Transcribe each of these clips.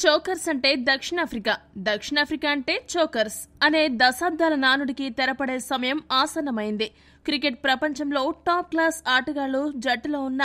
Chokers అంటే దక్షిణాఫ్రికా అంటే చోకర్స్ అనే దశాబ్దాల నానుడికి తెరపడే సమయం ఆసన్నమైంది. క్రికెట్ ప్రపంచంలో టాప్ క్లాస్ ఆటగాళ్లు జట్టులో ఉన్న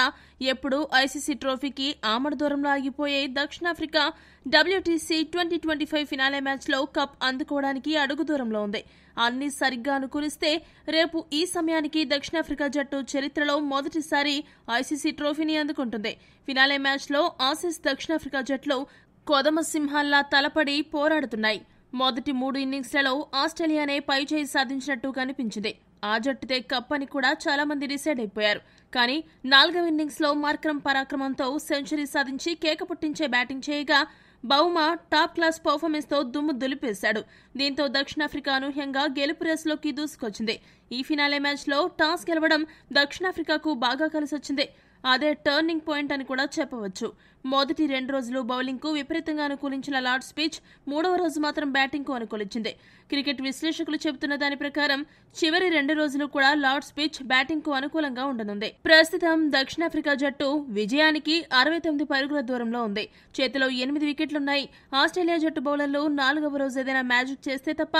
ఎప్పుడూ ఐసీసీ ట్రోఫీకి ఆమడ దూరంలో ఆగిపోయే దక్షిణాఫ్రికా WTC 2025 ఫినాలే మ్యాచ్లో కప్ అందుకోవడానికి అడుగు దూరంలో ఉంది. అన్ని సరిగ్గా అనుకూలిస్తే రేపు ఈ సమయానికి దక్షిణాఫ్రికా జట్టు చరిత్రలో మొదటిసారి ఐసీసీ ట్రోఫీని అందుకుంటుంది. ఫినాలే మ్యాచ్లో ఆసీస్ దక్షిణాఫ్రికా జట్లు కొదమ సింహాల్లా తలపడి పోరాడుతున్నాయి. మొదటి 3 ఇన్నింగ్స్లలో ఆస్ట్రేలియానే పైచేయి సాధించినట్టు కనిపించింది. ఆ జట్టుతే కప్ అని కూడా చాలా మంది డిసైడ్ అయిపోయారు. కానీ 4వ ఇన్నింగ్స్లో మార్కరం పరాక్రమంతో సెంచరీ సాధించి కేక పుట్టించే బ్యాటింగ్ చేయగా బౌమా టాప్ క్లాస్ పర్ఫార్మెన్స్ తో దుమ్ము దులిపేశాడు. దీంతో దక్షిణాఫ్రికా అనూహ్యంగా గెలుపు రేసులోకి దూసుకొచ్చింది. ఈ ఫినాలే మ్యాచ్లో టాస్ గెలవడం దక్షిణాఫ్రికాకు బాగా కలిసొచ్చింది. అదే టర్నింగ్ పాయింట్ అని కూడా చెప్పవచ్చు. మొదటి 2 రోజులు బౌలింగ్ కు విపరీతంగా అనుకూలించిన లార్డ్స్ పిచ్ 3వ రోజు మాత్రం బ్యాటింగ్ కు అనుకూలించింది. క్రికెట్ విశ్లేషకులు చెబుతున్న దాని ప్రకారం చివరి 2 రోజులు కూడా లార్డ్స్ పిచ్ బ్యాటింగ్ కు అనుకూలంగా ఉండనుంది. ప్రస్తుతం దక్షిణాఫ్రికా జట్టు విజయానికి 69 పరుగుల దూరంలో ఉంది. చేతిలో 8 వికెట్లున్నాయి. ఆస్ట్రేలియా జట్టు బౌలర్లు 4వ రోజు ఏదైనా మ్యాజిక్ చేస్తే తప్ప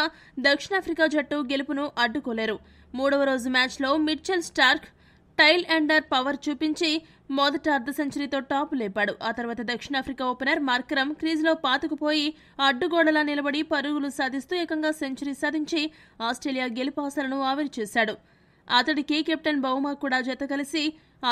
దక్షిణాఫ్రికా జట్టు గెలుపును అడ్డుకోలేరు. 3వ రోజు మ్యాచ్లో Mitchell Starc tail ender power చూపించి మొదట అర్ధ సెంచరీతో టాప్ లేపాడు. ఆ తర్వాత దక్షిణాఫ్రికా ఓపెనర్ మార్కరం క్రీజ్లో పాతుకుపోయి అడ్డుగోడలా నిలబడి పరుగులు సాధిస్తూ ఏకంగా సెంచరీ సాధించి ఆస్ట్రేలియా గెలుపు ఆశలను ఆవిరి చేశాడు. అతడికి కెప్టెన్ బౌమా కూడా జత కలిసి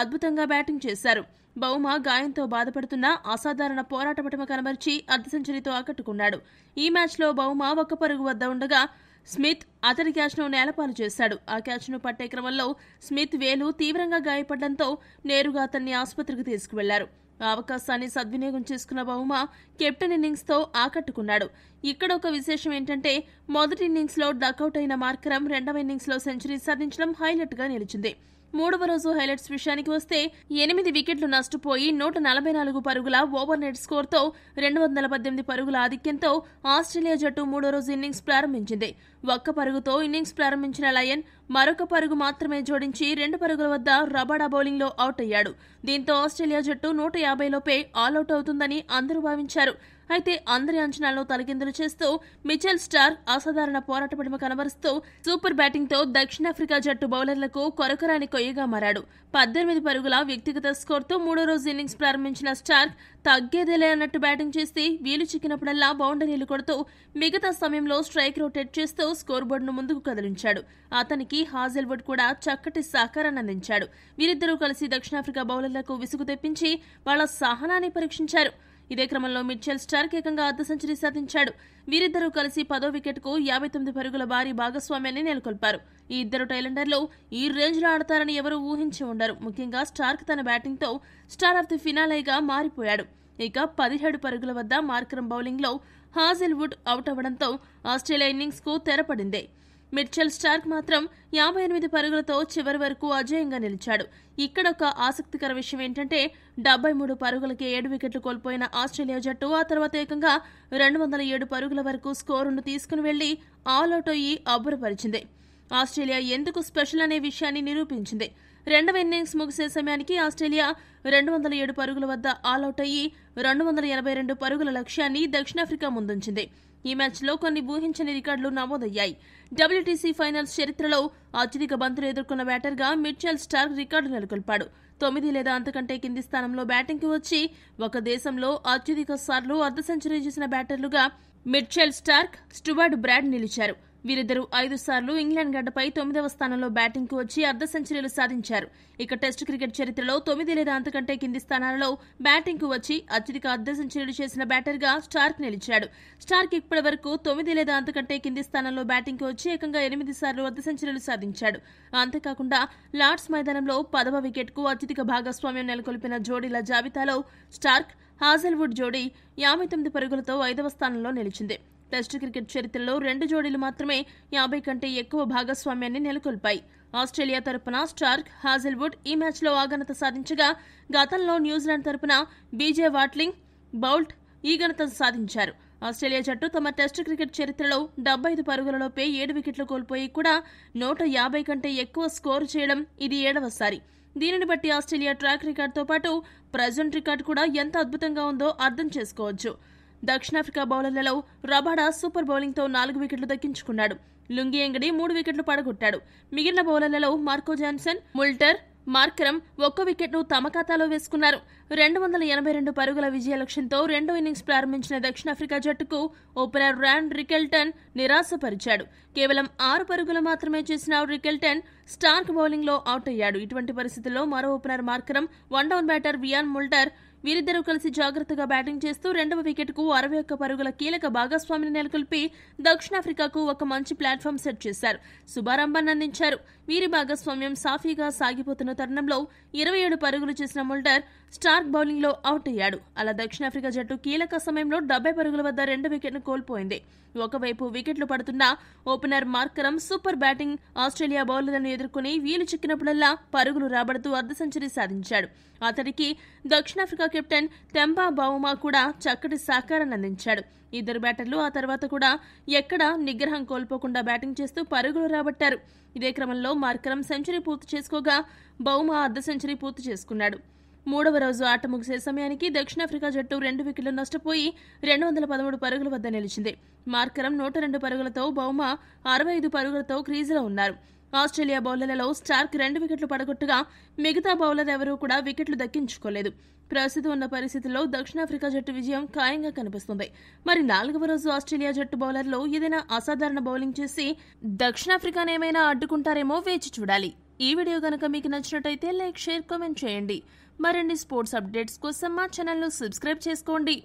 అద్భుతంగా బ్యాటింగ్ చేశారు. బౌమా గాయంతో బాధపడుతున్న అసాధారణ పోరాట పటిమ కనబర్చి అర్ధ సెంచరీతో ఆకట్టుకున్నాడు. ఈ మ్యాచ్లో బౌమా 1 పరుగు వద్ద ఉండగా స్మిత్ అతడి క్యాచ్ను నేలపాలు చేశాడు. ఆ క్యాచ్ను పట్టే క్రమంలో స్మిత్ వేలు తీవ్రంగా గాయపడడంతో నేరుగా అతన్ని ఆసుపత్రికి తీసుకువెళ్లారు. ఆ అవకాశాన్ని సద్వినియోగం చేసుకున్న బౌమా కెప్టెన్ ఇన్నింగ్స్ తో ఆకట్టుకున్నాడు. ఇక్కడ ఒక విశేషం ఏంటంటే మొదటి ఇన్నింగ్స్ లో డకౌట్ అయిన మార్కరం 2వ ఇన్నింగ్స్ లో సెంచరీ సాధించడం హైలైట్ గా నిలిచింది. 3వ రోజు హైలైట్స్ విషయానికి వస్తే 8 వికెట్లు నష్టపోయి 144 పరుగుల ఓవర్ నెట్ స్కోర్తో 218 పరుగుల ఆధిక్యంతో ఆస్ట్రేలియా జట్టు 3వ రోజు ఇన్నింగ్స్ ప్రారంభించింది. 1 పరుగుతో ఇన్నింగ్స్ ప్రారంభించిన లయన్ మరొక పరుగు మాత్రమే జోడించి 2 పరుగుల వద్ద రబాడా బౌలింగ్ లో అవుట్ అయ్యాడు. దీంతో ఆస్ట్రేలియా జట్టు 150 లోపే ఆల్అవుట్ అవుతుందని అందరూ భావించారు. అయితే అందరి అంచనాలను తలకిందులు చేస్తూ మిచెల్ స్టార్క్ అసాధారణ పోరాట పటిమ కనబరుస్తూ సూపర్ బ్యాటింగ్ తో దక్షిణాఫ్రికా జట్టు బౌలర్లకు కొరకొరాని కొయ్యగా మారాడు. 18 పరుగుల వ్యక్తిగత స్కోర్తో 3వ రోజు ఇన్నింగ్స్ ప్రారంభించిన స్టార్క్ తగ్గేదేలే అన్నట్టు బ్యాటింగ్ చేసి వీలు చిక్కినప్పుడల్లా బౌండరీలు కొడుతూ మిగతా సమయంలో స్ట్రైక్ రొటేట్ చేస్తూ స్కోర్ బోర్డును ముందుకు కదిలించాడు. అతనికి హాజెల్వుడ్ కూడా చక్కటి సహకారాన్ని అందించాడు. వీరిద్దరూ కలిసి దక్షిణాఫ్రికా బౌలర్లకు విసుగు తెప్పించి వాళ్ల సహనాన్ని పరీక్షించారు. ఇదే క్రమంలో మిచెల్ స్టార్క్ ఏకంగా అర్ధ సెంచరీ సాధించాడు. వీరిద్దరూ కలిసి 10వ వికెట్కు 59 పరుగుల భారీ భాగస్వామ్యాన్ని నెలకొల్పారు. ఈ ఇద్దరు టైలెండర్లు ఈ రేంజ్లో ఆడతారని ఎవరూ ఊహించి ఉండరు. ముఖ్యంగా స్టార్క్ తన బ్యాటింగ్తో స్టార్ ఆఫ్ ది ఫినాలేగా మారిపోయాడు. ఇక 17 పరుగుల వద్ద మార్కరం బౌలింగ్లో హాజెల్వుడ్ అవుట్ అవ్వడంతో ఆస్ట్రేలియా ఇన్నింగ్స్కు తెరపడింది. మిచెల్ స్టార్క్ మాత్రం 58 పరుగులతో చివరి వరకు అజేయంగా నిలిచాడు. ఇక్కడొక ఆసక్తికర విషయం ఏంటంటే 73 పరుగులకే 7 వికెట్లు కోల్పోయిన ఆస్ట్రేలియా జట్టు ఆ తర్వాత ఏకంగా 207 పరుగుల వరకు స్కోరును తీసుకుని వెళ్లి ఆల్అవుట్ అయ్యి అబ్బురపరిచింది. ఆస్ట్రేలియా ఎందుకు స్పెషల్ అనే విషయాన్ని నిరూపించింది. 2వ ఇన్నింగ్స్ ముగిసే సమయానికి ఆస్ట్రేలియా 207 పరుగుల వద్ద ఆల్అవుట్ అయ్యి 282 పరుగుల లక్ష్యాన్ని దక్షిణాఫ్రికా ముందుంచింది. ఈ మ్యాచ్లో కొన్ని ఊహించని రికార్డులు నమోదయ్యాయి. WTC ఫైనల్స్ చరిత్రలో అత్యధిక బంతులు ఎదుర్కొన్న బ్యాటర్గా మిచెల్ స్టార్క్ రికార్డు నెలకొల్పాడు. 9 లేదా అంతకంటే కింది స్థానంలో బ్యాటింగ్కు వచ్చి ఒక దేశంలో అత్యధిక సార్లు అర్ధ సెంచరీ చేసిన బ్యాటర్లుగా మిచెల్ స్టార్క్, స్టూవర్ట్ బ్రాడ్ నిలిచారు. వీరిద్దరూ 5 సార్లు ఇంగ్లాండ్ గడ్డపై 9వ స్థానంలో బ్యాటింగ్ కు వచ్చి అర్ధ సెంచరీలు సాధించారు. ఇక టెస్ట్ క్రికెట్ చరిత్రలో 9 లేదా అంతకంటే కింది స్థానాలలో బ్యాటింగ్ కు వచ్చి అత్యధిక అర్ధ సెంచరీలు చేసిన బ్యాటర్ గా స్టార్క్ నిలిచాడు. స్టార్క్ ఇప్పటి వరకు 9 లేదా అంతకంటే కింది స్థానంలో బ్యాటింగ్ కు వచ్చి ఏకంగా 8 సార్లు అర్ధ సెంచరీలు సాధించాడు. అంతేకాకుండా లార్డ్స్ మైదానంలో 10వ వికెట్ కు అత్యధిక భాగస్వామ్యం నెలకొల్పిన జోడీల జాబితాలో స్టార్క్, హాజెల్వుడ్ జోడీ 59 పరుగులతో 5వ స్థానంలో నిలిచింది. టెస్ట్ క్రికెట్ చరిత్రలో 2 జోడీలు మాత్రమే 50 కంటే ఎక్కువ భాగస్వామ్యాన్ని నెలకొల్పాయి. ఆస్ట్రేలియా తరపున స్టార్క్, హాజెల్వుడ్ ఈ మ్యాచ్లో ఆఘనత సాధించగా గతంలో న్యూజిలాండ్ తరపున బీజే వాట్లింగ్, బౌల్ట్ ఈ ఘనత సాధించారు. ఆస్ట్రేలియా జట్టు తమ టెస్ట్ క్రికెట్ చరిత్రలో 75 పరుగులలోపే 7 వికెట్లు కోల్పోయి కూడా 150 కంటే ఎక్కువ స్కోరు చేయడం ఇది 7వసారి. దీనిని బట్టి ఆస్ట్రేలియా ట్రాక్ రికార్డుతో పాటు ప్రెజెంట్ రికార్డు కూడా ఎంత అద్భుతంగా ఉందో అర్థం చేసుకోవచ్చు. దక్షిణాఫ్రికా బౌలర్లలో రబాడా సూపర్ బౌలింగ్తో 4 వికెట్లు దక్కించుకున్నాడు. లుంగి ఎంగడి 3 వికెట్లు పడగొట్టాడు. మిగిలిన బౌలర్లలో మార్కో జాన్సన్, ముల్టర్, మార్కరమ్ 1 వికెట్ను తమ ఖాతాలో వేసుకున్నారు. 282 పరుగుల విజయ లక్ష్యంతో రెండో ఇన్నింగ్స్ ప్రారంభించిన దక్షిణాఫ్రికా జట్టుకు ఓపెనర్ ర్యాన్ రికెల్టన్ నిరాశపరిచాడు. కేవలం 6 పరుగులు మాత్రమే చేసిన రికెల్టన్ స్టార్క్ బౌలింగ్లో అవుట్ అయ్యాడు. ఇటువంటి పరిస్థితుల్లో మరో opener Markram, 1 down batter Wiaan Mulder వీరిద్దరూ కలిసి జాగ్రత్తగా బ్యాటింగ్ చేస్తూ రెండవ వికెట్కు 61 పరుగుల కీలక భాగస్వామిని నెలకొల్పి దక్షిణాఫ్రికాకు ఒక మంచి ప్లాట్ఫామ్ సెట్ చేశారు. శుభారంభాన్ని అందించారు. వీరి భాగస్వామ్యం సాఫీగా సాగిపోతున్న తరుణంలో 27 పరుగులు చేసిన ముల్టర్ స్టార్క్ బౌలింగ్లో అవుట్ అయ్యాడు. అలా దక్షిణాఫ్రికా జట్టు కీలక సమయంలో 70 పరుగుల వద్ద 2 వికెట్ను కోల్పోయింది. ఒకవైపు వికెట్లు పడుతున్న opener Markram super batting Australia బౌలర్లను ఎదుర్కొని వీలు చిక్కినప్పుడల్లా పరుగులు రాబడుతూ అర్ధ సెంచరీ సాధించాడు. అతడికి దక్షిణాఫ్రికా కెప్టెన్ టెంబా బౌమా కూడా చక్కటి సహకారాన్ని అందించాడు. ఇద్దరు బ్యాటర్లు ఆ తర్వాత కూడా ఎక్కడా నిగ్రహం కోల్పోకుండా బ్యాటింగ్ చేస్తూ పరుగులు రాబట్టారు. ఇదే క్రమంలో మార్కరమ్ సెంచరీ పూర్తి చేసుకోగా బౌమా అర్ధ సెంచరీ పూర్తి చేసుకున్నాడు. 3వ రోజు ఆట ముగిసే సమయానికి దక్షిణాఫ్రికా జట్టు 2 వికెట్లు నష్టపోయి 213 పరుగుల వద్ద నిలిచింది. మార్కరమ్ 102 పరుగులతో, బౌమా 65 పరుగులతో క్రీజులో ఉన్నారు. ఆస్ట్రేలియా బౌలర్లలో స్టార్క్ 2 వికెట్లు పడగొట్టగా మిగతా బౌలర్ ఎవరూ కూడా వికెట్లు దక్కించుకోలేదు. ప్రస్తుతం ఉన్న పరిస్థితుల్లో దక్షిణాఫ్రికా జట్టు విజయం ఖాయంగా కనిపిస్తుంది. మరి 4వ రోజు ఆస్ట్రేలియా జట్టు బౌలర్లు ఏదైనా అసాధారణ బౌలింగ్ చేసి దక్షిణాఫ్రికానేమైనా అడ్డుకుంటారేమో వేచి చూడాలి. ఈ వీడియో గనక మీకు నచ్చినట్టయితే లైక్, షేర్, కామెంట్ చేయండి. మరిన్ని స్పోర్ట్స్ అప్డేట్స్ కోసం మా ఛానల్ను సబ్స్క్రైబ్ చేసుకోండి.